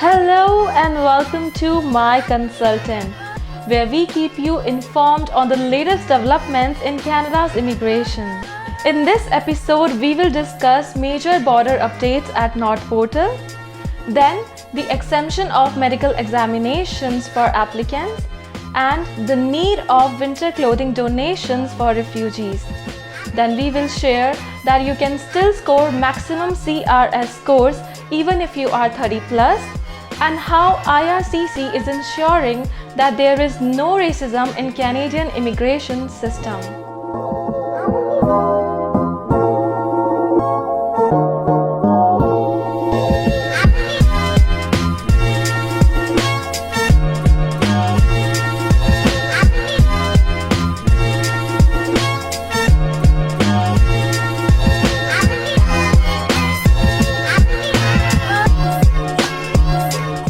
Hello and welcome to My Consultant, where we keep you informed on the latest developments in Canada's immigration. In this episode, we will discuss major border updates at North Portal, then the exemption of medical examinations for applicants, and the need of winter clothing donations for refugees. Then we will share that you can still score maximum CRS scores even if you are 30 plus, and how IRCC is ensuring that there is no racism in Canadian immigration system.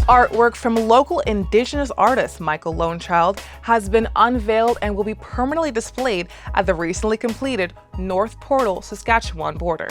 Artwork from local Indigenous artist Michael Lonechild has been unveiled and will be permanently displayed at the recently completed North Portal, Saskatchewan border.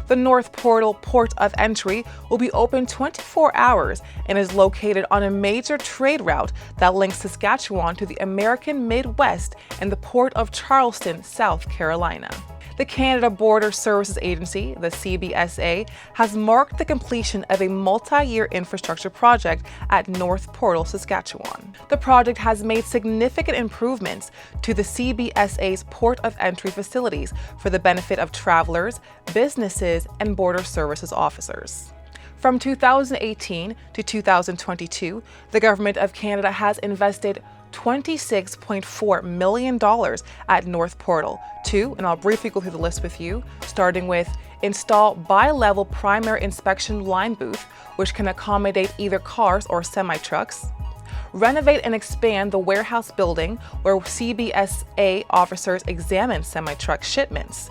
The North Portal port of entry will be open 24 hours and is located on a major trade route that links Saskatchewan to the American Midwest and the port of Charleston, South Carolina. The Canada Border Services Agency, the CBSA, has marked the completion of a multi-year infrastructure project at North Portal, Saskatchewan. The project has made significant improvements to the CBSA's port of entry facilities for the benefit of travelers, businesses, and border services officers. From 2018 to 2022, the Government of Canada has invested $26.4 million at North Portal to, and I'll briefly go through the list with you, starting with install bi-level primary inspection line booth, which can accommodate either cars or semi-trucks, renovate and expand the warehouse building where CBSA officers examine semi-truck shipments,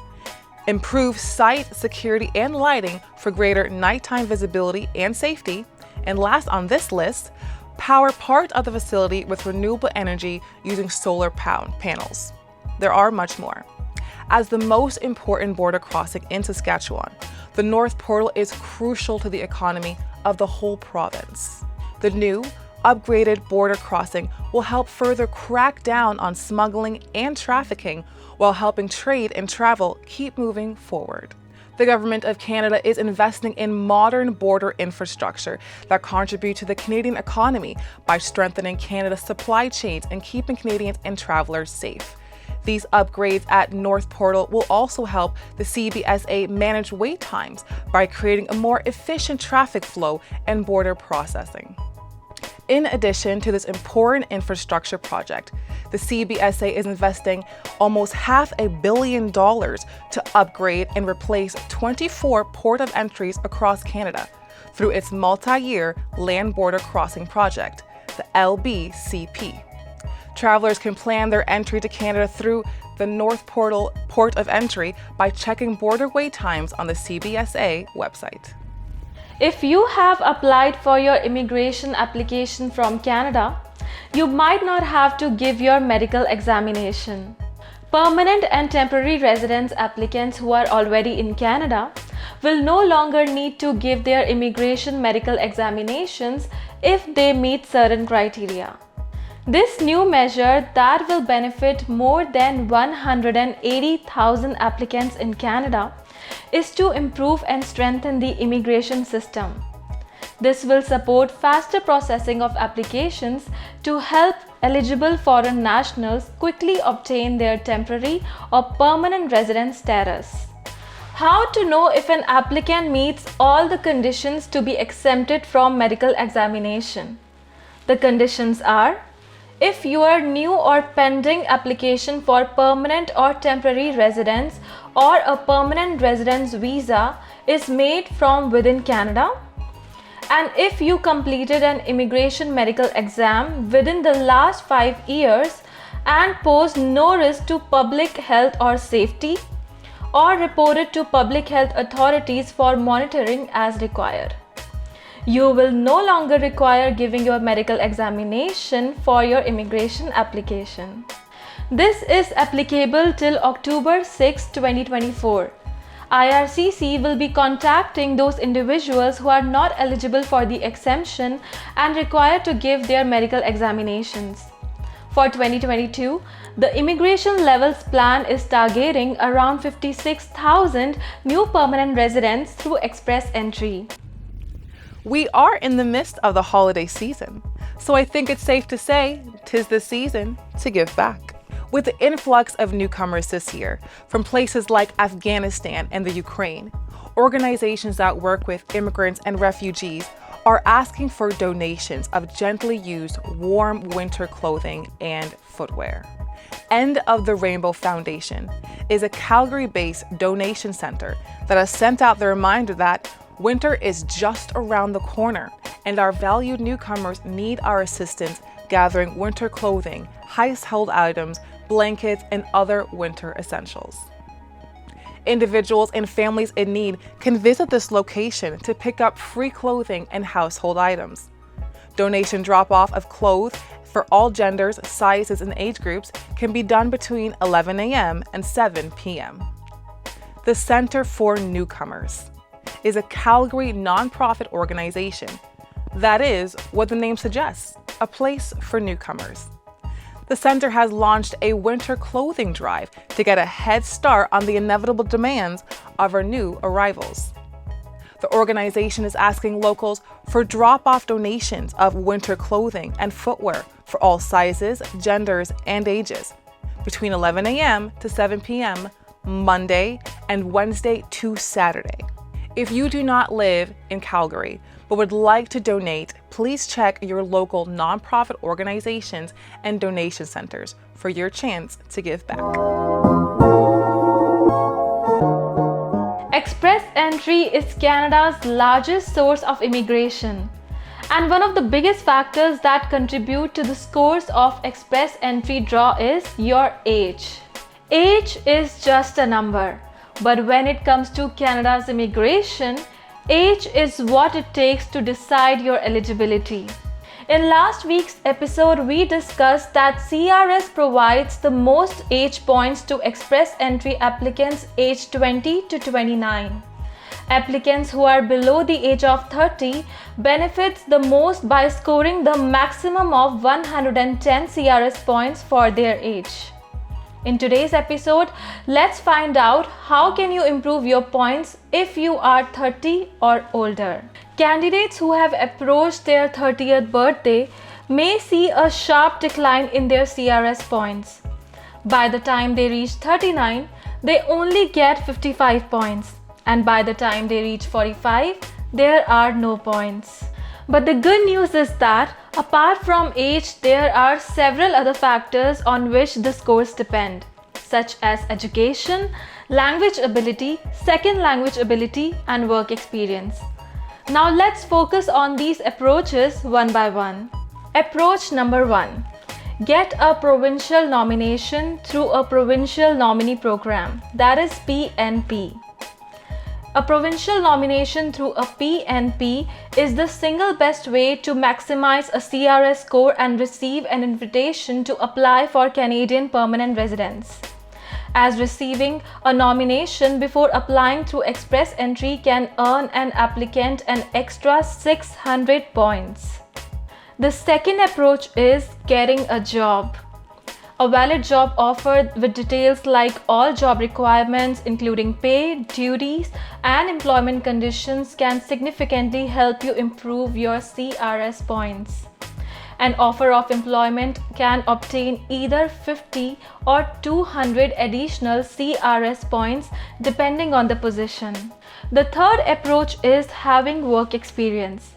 improve site security and lighting for greater nighttime visibility and safety, and last on this list, power part of the facility with renewable energy using solar panels. There are much more. As the most important border crossing in Saskatchewan, the North Portal is crucial to the economy of the whole province. The new, upgraded border crossing will help further crack down on smuggling and trafficking while helping trade and travel keep moving forward. The Government of Canada is investing in modern border infrastructure that contribute to the Canadian economy by strengthening Canada's supply chains and keeping Canadians and travelers safe. These upgrades at North Portal will also help the CBSA manage wait times by creating a more efficient traffic flow and border processing. In addition to this important infrastructure project, the CBSA is investing almost $500 million to upgrade and replace 24 port of entries across Canada through its multi-year Land Border Crossing Project, the LBCP. Travelers can plan their entry to Canada through the North Portal port of entry by checking border wait times on the CBSA website. If you have applied for your immigration application from Canada, you might not have to give your medical examination. Permanent and temporary residence applicants who are already in Canada will no longer need to give their immigration medical examinations if they meet certain criteria. This new measure that will benefit more than 180,000 applicants in Canada is to improve and strengthen the immigration system. This will support faster processing of applications to help eligible foreign nationals quickly obtain their temporary or permanent residence status. How to know if an applicant meets all the conditions to be exempted from medical examination? The conditions are: if your new or pending application for permanent or temporary residence or a permanent residence visa is made from within Canada, and if you completed an immigration medical exam within the last 5 years and posed no risk to public health or safety, or reported to public health authorities for monitoring as required. You will no longer require giving your medical examination for your immigration application. This is applicable till October 6, 2024. IRCC will be contacting those individuals who are not eligible for the exemption and required to give their medical examinations. For 2022, the Immigration Levels Plan is targeting around 56,000 new permanent residents through express entry. We are in the midst of the holiday season, so I think it's safe to say 'tis the season to give back. With the influx of newcomers this year from places like Afghanistan and the Ukraine, organizations that work with immigrants and refugees are asking for donations of gently used warm winter clothing and footwear. End of the Rainbow Foundation is a Calgary-based donation center that has sent out the reminder that winter is just around the corner and our valued newcomers need our assistance gathering winter clothing, household items, blankets, and other winter essentials. Individuals and families in need can visit this location to pick up free clothing and household items. Donation drop-off of clothes for all genders, sizes, and age groups can be done between 11 a.m. and 7 p.m. The Center for Newcomers is a Calgary nonprofit organization. That is what the name suggests, a place for newcomers. The center has launched a winter clothing drive to get a head start on the inevitable demands of our new arrivals. The organization is asking locals for drop-off donations of winter clothing and footwear for all sizes, genders, and ages between 11 a.m. to 7 p.m. Monday and Wednesday to Saturday. If you do not live in Calgary but would like to donate, please check your local nonprofit organizations and donation centers for your chance to give back. Express entry is Canada's largest source of immigration and one of the biggest factors that contribute to the scores of express entry draw is your age. Age is just a number, but when it comes to Canada's immigration, age is what it takes to decide your eligibility. In last week's episode, we discussed that CRS provides the most age points to express entry applicants aged 20 to 29. Applicants who are below the age of 30 benefits the most by scoring the maximum of 110 CRS points for their age. In today's episode, let's find out how can you improve your points if you are 30 or older. Candidates who have approached their 30th birthday may see a sharp decline in their CRS points. By the time they reach 39, they only get 55 points, and by the time they reach 45, there are no points. But the good news is that apart from age, there are several other factors on which the scores depend, such as education, language ability, second language ability, and work experience. Now let's focus on these approaches one by one. Approach number 1. Get a provincial nomination through a provincial nominee program, that is PNP. A provincial nomination through a PNP is the single best way to maximize a CRS score and receive an invitation to apply for Canadian permanent residence. As receiving a nomination before applying through express entry can earn an applicant an extra 600 points. The second approach is getting a job. A valid job offer with details like all job requirements including pay, duties, and employment conditions can significantly help you improve your CRS points. An offer of employment can obtain either 50 or 200 additional CRS points depending on the position. The third approach is having work experience.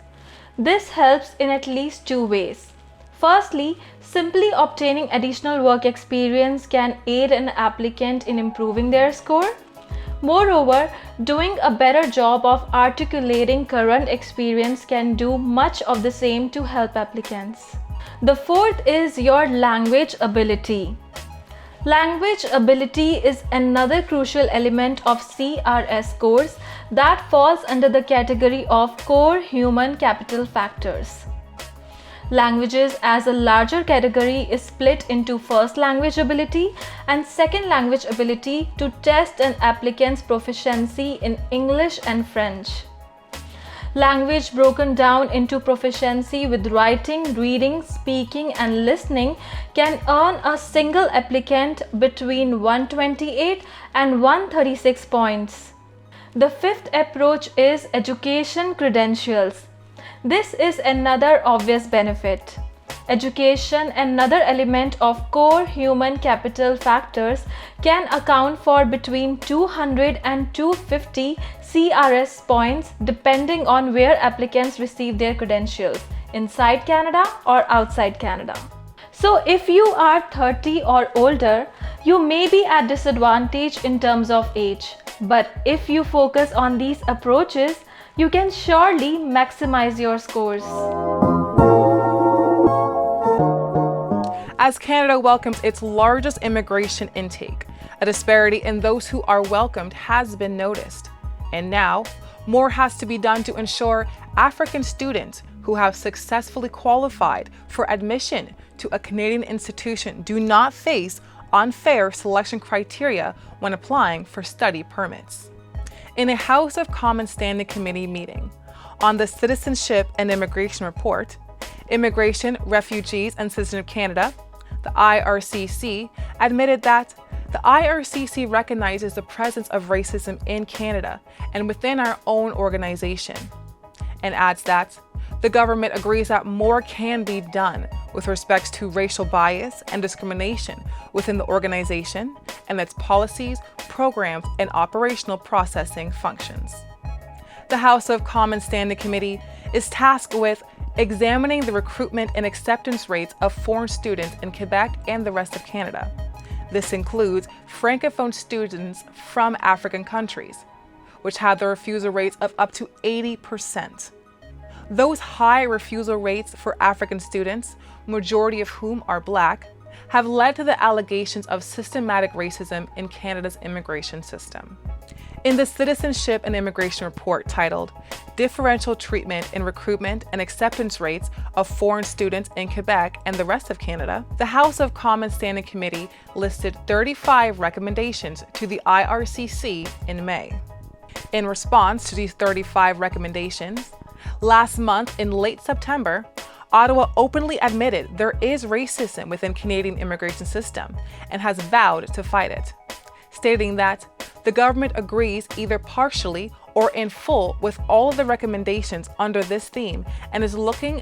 This helps in at least two ways. Firstly, simply obtaining additional work experience can aid an applicant in improving their score. Moreover, doing a better job of articulating current experience can do much of the same to help applicants. The fourth is your language ability. Language ability is another crucial element of CRS scores that falls under the category of core human capital factors. Languages as a larger category is split into first language ability and second language ability to test an applicant's proficiency in English and French. Language broken down into proficiency with writing, reading, speaking, and listening can earn a single applicant between 128 and 136 points. The fifth approach is education credentials. This is another obvious benefit. Education, another element of core human capital factors, can account for between 200 and 250 CRS points depending on where applicants receive their credentials, inside Canada or outside Canada. So if you are 30 or older, you may be at disadvantage in terms of age. But if you focus on these approaches, you can surely maximize your scores. As Canada welcomes its largest immigration intake, a disparity in those who are welcomed has been noticed. And now, more has to be done to ensure African students who have successfully qualified for admission to a Canadian institution do not face unfair selection criteria when applying for study permits. In a House of Commons Standing Committee meeting on the Citizenship and Immigration Report, Immigration, Refugees and Citizens of Canada, the IRCC, admitted that the IRCC recognizes the presence of racism in Canada and within our own organization, and adds that the government agrees that more can be done with respect to racial bias and discrimination within the organization and its policies, programs, and operational processing functions. The House of Commons Standing Committee is tasked with examining the recruitment and acceptance rates of foreign students in Quebec and the rest of Canada. This includes Francophone students from African countries, which have the refusal rates of up to 80%. Those high refusal rates for African students, majority of whom are Black, have led to the allegations of systematic racism in Canada's immigration system. In the Citizenship and Immigration Report titled Differential Treatment in Recruitment and Acceptance Rates of Foreign Students in Quebec and the Rest of Canada, the House of Commons Standing Committee listed 35 recommendations to the IRCC in May. In response to these 35 recommendations, last month in late September, Ottawa openly admitted there is racism within Canadian immigration system and has vowed to fight it, stating that the government agrees either partially or in full with all of the recommendations under this theme and is looking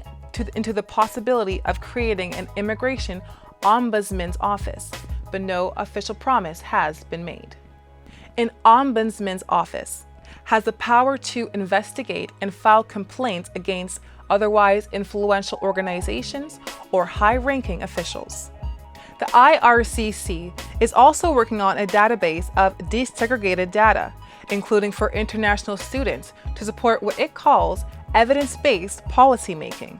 into the possibility of creating an immigration ombudsman's office, but no official promise has been made. An ombudsman's office has the power to investigate and file complaints against otherwise influential organizations or high-ranking officials. The IRCC is also working on a database of desegregated data, including for international students, to support what it calls evidence-based policymaking.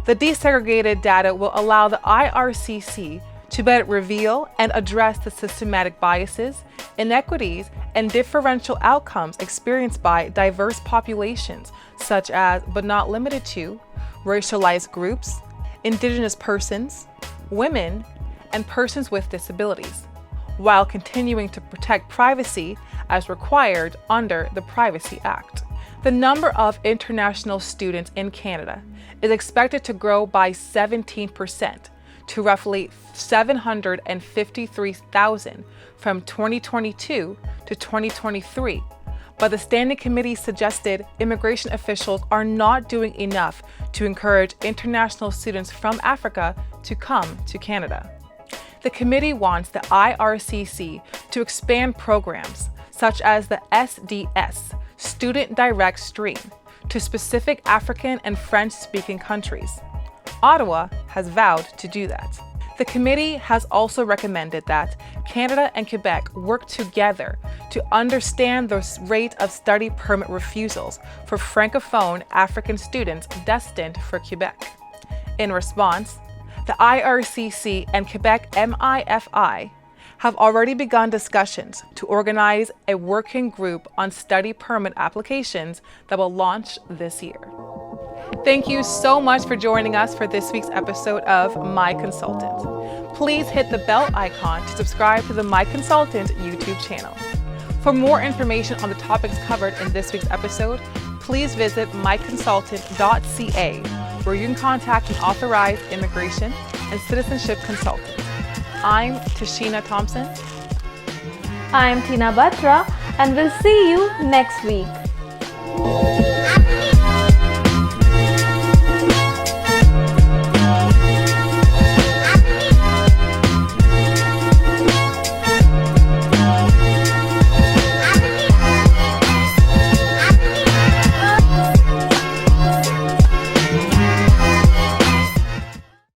The desegregated data will allow the IRCC to better reveal and address the systematic biases, inequities, and differential outcomes experienced by diverse populations, such as, but not limited to, racialized groups, Indigenous persons, women, and persons with disabilities, while continuing to protect privacy as required under the Privacy Act. The number of international students in Canada is expected to grow by 17% to roughly 753,000 from 2022 to 2023. But the Standing Committee suggested immigration officials are not doing enough to encourage international students from Africa to come to Canada. The committee wants the IRCC to expand programs such as the SDS, Student Direct Stream, to specific African and French-speaking countries. Ottawa has vowed to do that. The committee has also recommended that Canada and Quebec work together to understand the rate of study permit refusals for Francophone African students destined for Quebec. In response, the IRCC and Quebec MIFI have already begun discussions to organize a working group on study permit applications that will launch this year. Thank you so much for joining us for this week's episode of My Consultant. Please hit the bell icon to subscribe to the My Consultant YouTube channel. For more information on the topics covered in this week's episode, please visit myconsultant.ca, where you can contact an authorized immigration and citizenship consultant. I'm Tashina Thompson. I'm Tina Batra, and we'll see you next week.